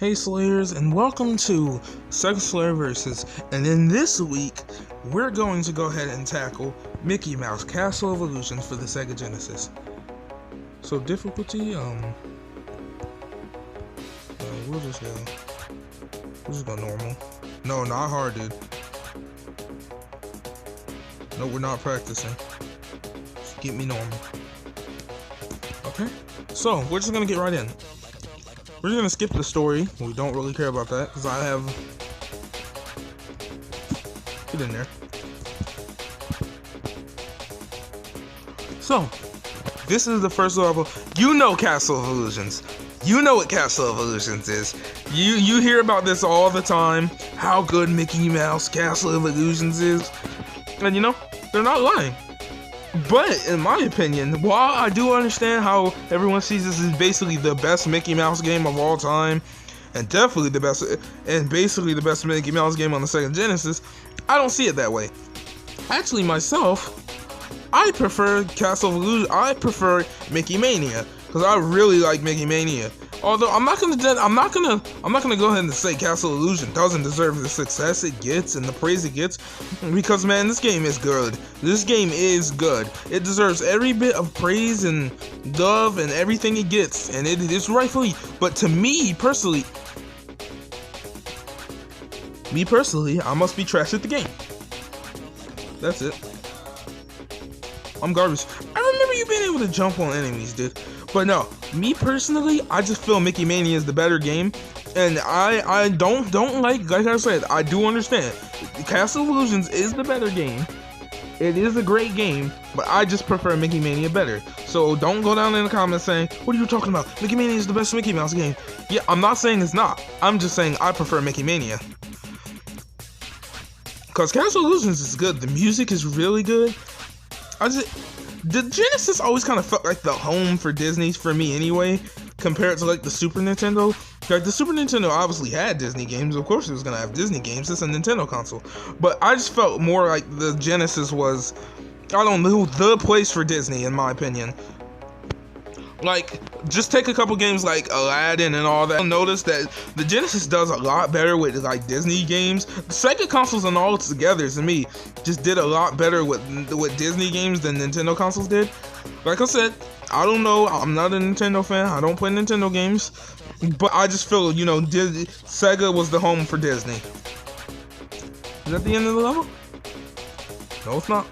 Hey Slayers, and welcome to Segaslayer Versus. And in this week, we're going to go ahead and tackle Mickey Mouse Castle of Illusions for the Sega Genesis. So difficulty, we'll just go normal. No, not hard, dude. No, we're not practicing. Just get me normal. Okay, so we're just gonna get right in. We're just gonna skip the story. We don't really care about that because I have. Get in there. So, this is the first level. You know Castle of Illusions. You know what Castle of Illusions is. You hear about this all the time. How good Mickey Mouse Castle of Illusions is. And you know, they're not lying. But, in my opinion, while I do understand how everyone sees this as basically the best Mickey Mouse game of all time, and definitely the best, and basically the best Mickey Mouse game on the Sega Genesis, I don't see it that way. Actually, myself, I prefer Castle of Illusions. I prefer Mickey Mania, because I really like Mickey Mania. Although I'm not gonna go ahead and say Castle of Illusion doesn't deserve the success it gets and the praise it gets, because man, this game is good. This game is good. It deserves every bit of praise and love and everything it gets, and it is rightfully. But to me personally, I must be trash at the game. That's it. I'm garbage. I remember you being able to jump on enemies, dude. But no, me personally, I just feel Mickey Mania is the better game, and I don't like I said, I do understand Castle of Illusions is the better game. It is a great game, but I just prefer Mickey Mania better. So don't go down in the comments saying, what are you talking about? Mickey Mania is the best Mickey Mouse game. Yeah, I'm not saying it's not. I'm just saying I prefer Mickey Mania. Because Castle of Illusions is good. The music is really good. The Genesis always kind of felt like the home for Disney for me anyway, compared to like the Super Nintendo. Like the Super Nintendo obviously had Disney games, of course it was gonna have Disney games, it's a Nintendo console. But I just felt more like the Genesis was, I don't know, the place for Disney in my opinion. Like, just take a couple games like Aladdin and all that. You'll notice that the Genesis does a lot better with like Disney games. The Sega consoles and all together, to me, just did a lot better with Disney games than Nintendo consoles did. Like I said, I don't know, I'm not a Nintendo fan, I don't play Nintendo games, but I just feel, you know, Sega was the home for Disney. Is that the end of the level? No, it's not.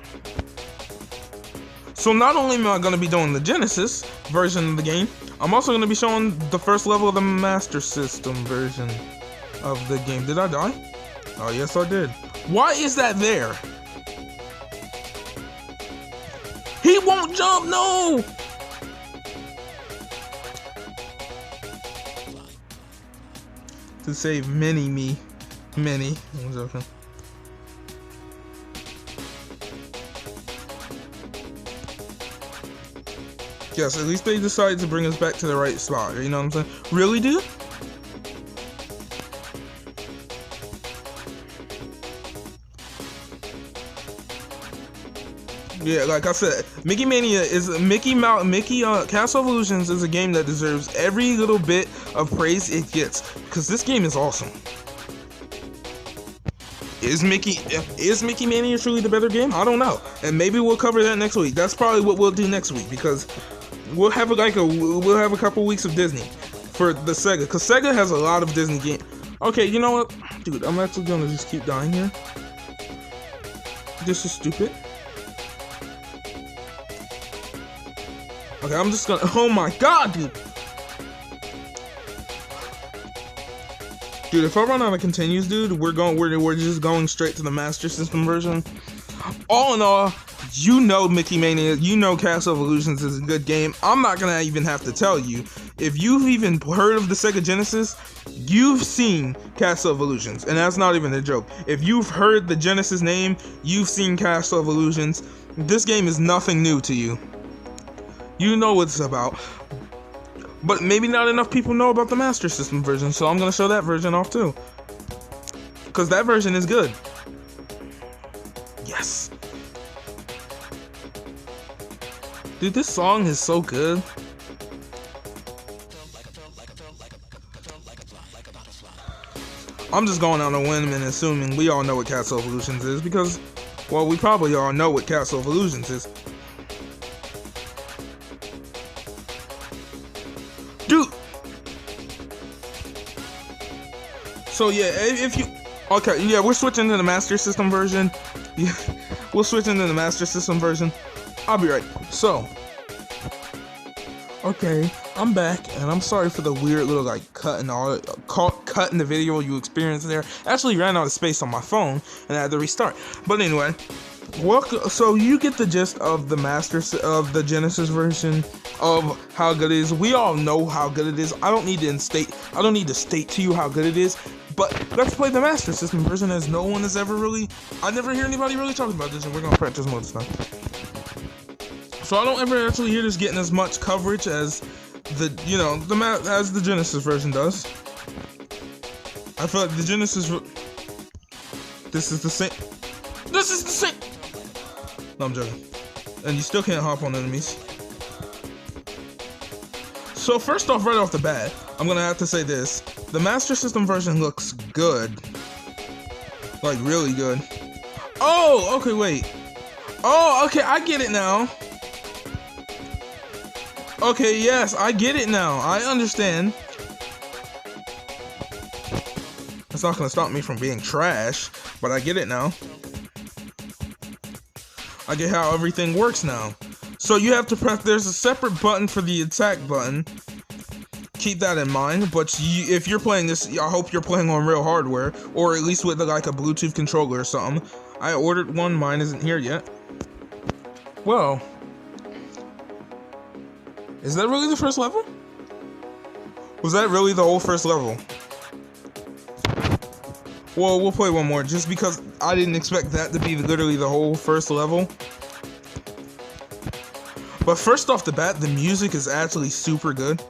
So not only am I going to be doing the Genesis version of the game, I'm also going to be showing the first level of the Master System version of the game. Did I die? Oh, yes I did. Why is that there? He won't jump, no! To save many. I'm joking. Yes, at least they decided to bring us back to the right spot, you know what I'm saying? Really, dude? Yeah, like I said, Mickey Mania is Castle of Illusions is a game that deserves every little bit of praise it gets, because this game is awesome. Is Mickey Mania truly the better game? I don't know, and maybe we'll cover that next week. That's probably what we'll do next week, because we'll have a couple weeks of Disney for the Sega, because Sega has a lot of Disney games. Okay, you know what, dude? I'm actually gonna just keep dying here. This is stupid. Okay, I'm just gonna. Oh my god, dude! Dude, if I run out of continues, dude, we're just going straight to the Master System version. All in all, you know Mickey Mania, you know Castle of Illusions is a good game. I'm not gonna even have to tell you. If you've even heard of the Sega Genesis, you've seen Castle of Illusions, and that's not even a joke. If you've heard the Genesis name, you've seen Castle of Illusions. This game is nothing new to you. You know what it's about. But maybe not enough people know about the Master System version, so I'm going to show that version off too. Because that version is good. Yes. Dude, this song is so good. I'm just going on a whim and assuming we all know what Castle of Illusions is because, well, we probably all know what Castle of Illusions is. Dude! So yeah, if you... Okay, yeah, we're switching to the Master System version. Yeah, we'll switch into the Master System version. I'll be right. So... Okay, I'm back, and I'm sorry for the weird little like cut in the video you experienced there. Actually ran out of space on my phone, and I had to restart. But anyway, so you get the gist of the Genesis version of how good it is. We all know how good it is. I don't need to state to you how good it is. But let's play the Master System version, as no one has ever really. I never hear anybody really talking about this, and we're gonna practice mode this time. So I don't ever actually hear this getting as much coverage as the Genesis version does. I feel like the Genesis. This is the same. This is the same. No, I'm joking. And you still can't hop on enemies. So first off, right off the bat, I'm gonna have to say this: the Master System version looks good, like really good. Oh, okay, wait. Oh, okay, I get it now. Okay, yes, I get it now. I understand. It's not gonna stop me from being trash, but I get it now. I get how everything works now. So you have to press, there's a separate button for the attack button. Keep that in mind, but if you're playing this, I hope you're playing on real hardware, or at least with like a Bluetooth controller or something. I ordered one, mine isn't here yet. Well, is that really the first level? Was that really the whole first level? Well, we'll play one more, just because I didn't expect that to be literally the whole first level. But first off the bat, the music is actually super good.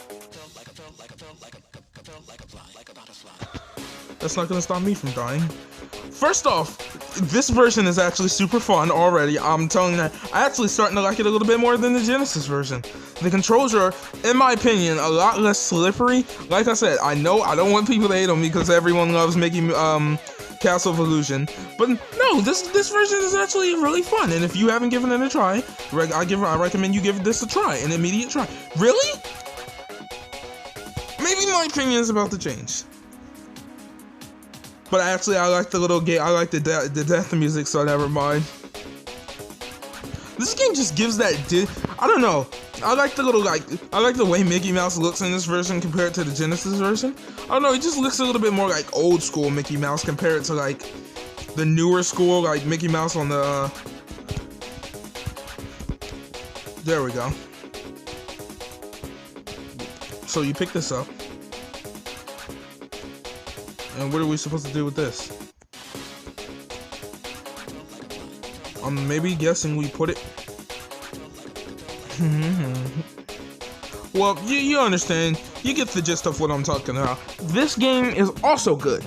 That's not gonna stop me from dying. First off, this version is actually super fun already. I'm telling you that. I'm actually starting to like it a little bit more than the Genesis version. The controls are, in my opinion, a lot less slippery. Like I said, I know I don't want people to hate on me because everyone loves making Castle of Illusion. But no, this version is actually really fun. And if you haven't given it a try, I recommend you give this a try, an immediate try. Really? Maybe my opinion is about to change. But actually, I like the little game. I like the death music, so never mind. This game just gives that. I don't know. I like the little I like the way Mickey Mouse looks in this version compared to the Genesis version. I don't know. It just looks a little bit more like old school Mickey Mouse compared to like the newer school, like Mickey Mouse on the. There we go. So you pick this up. And what are we supposed to do with this? I'm maybe guessing we put it... Well, you understand. You get the gist of what I'm talking about. This game is also good.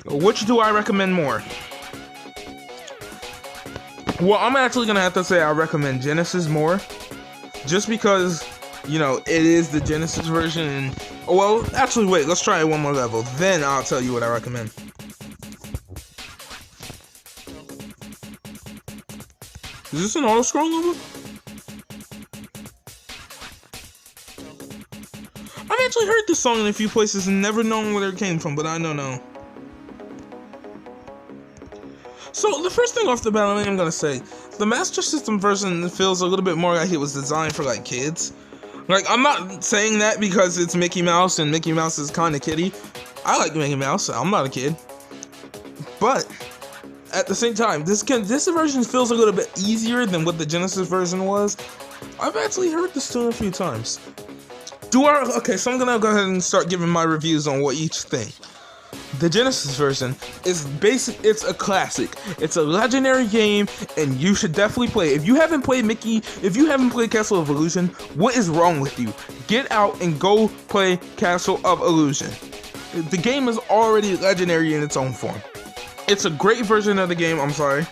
Which do I recommend more? Well, I'm actually gonna have to say I recommend Genesis more. Just because, you know, it is the Genesis version and... Well, actually, wait, let's try it one more level. Then I'll tell you what I recommend. Is this an auto-scroll level? I've actually heard this song in a few places and never known where it came from, but I don't know. So, the first thing off the bat I'm gonna say, the Master System version feels a little bit more like it was designed for, like, kids. Like, I'm not saying that because it's Mickey Mouse and Mickey Mouse is kind of kiddie. I like Mickey Mouse. I'm not a kid. But at the same time, this version feels a little bit easier than what the Genesis version was. I've actually heard this tune a few times. Okay, so I'm gonna go ahead and start giving my reviews on what each thing. The Genesis version is basic. It's a classic. It's a legendary game, and you should definitely play it. If you haven't played Castle of Illusion, what is wrong with you? Get out and go play Castle of Illusion. The game is already legendary in its own form. It's a great version of the game. I'm sorry.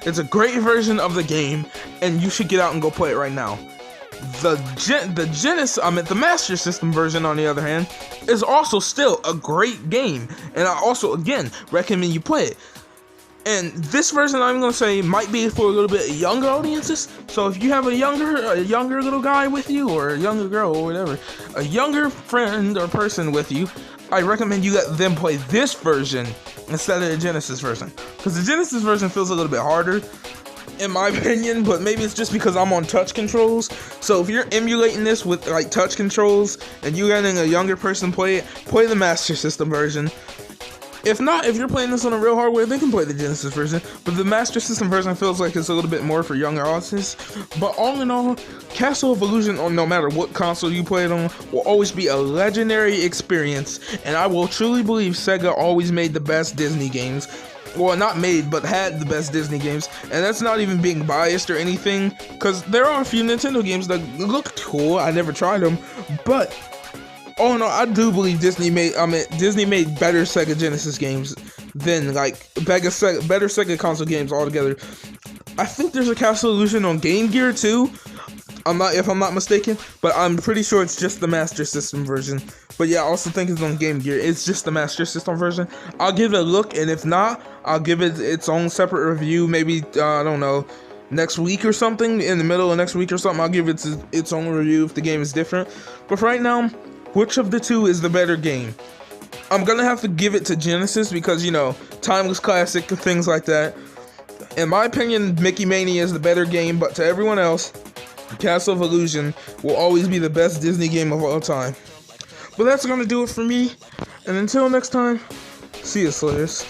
It's a great version of the game, and you should get out and go play it right now. The Master System version, on the other hand, is also still a great game, and I also, again, recommend you play it. And this version, I'm gonna say, might be for a little bit younger audiences. So if you have a younger little guy with you, or a younger girl, or whatever, a younger friend or person with you, I recommend you let them play this version instead of the Genesis version, because the Genesis version feels a little bit harder, in my opinion, but maybe it's just because I'm on touch controls. So if you're emulating this with like touch controls and you're letting a younger person play it, play the Master System version. If not, if you're playing this on a real hardware, they can play the Genesis version, but the Master System version feels like it's a little bit more for younger audiences. But all in all, Castle of Illusion, on no matter what console you play it on, will always be a legendary experience, and I will truly believe Sega always made the best Disney games. Well, not made, but had the best Disney games, and that's not even being biased or anything, because there are a few Nintendo games that look cool. I never tried them, but oh no, I do believe Disney made better Sega Genesis games than like better Sega console games altogether. I think there's a Castle Illusion on Game Gear too. If I'm not mistaken, but I'm pretty sure it's just the Master System version. But yeah, I also think it's on Game Gear. It's just the Master System version. I'll give it a look, and if not, I'll give it its own separate review. Maybe I don't know, next week or something. In the middle of next week or something, I'll give it its own review if the game is different. But for right now, which of the two is the better game? I'm gonna have to give it to Genesis because, you know, timeless classic and things like that. In my opinion, Mickey Mania is the better game, but to everyone else, Castle of Illusion will always be the best Disney game of all time. But that's gonna do it for me, and until next time, see you, Slayers.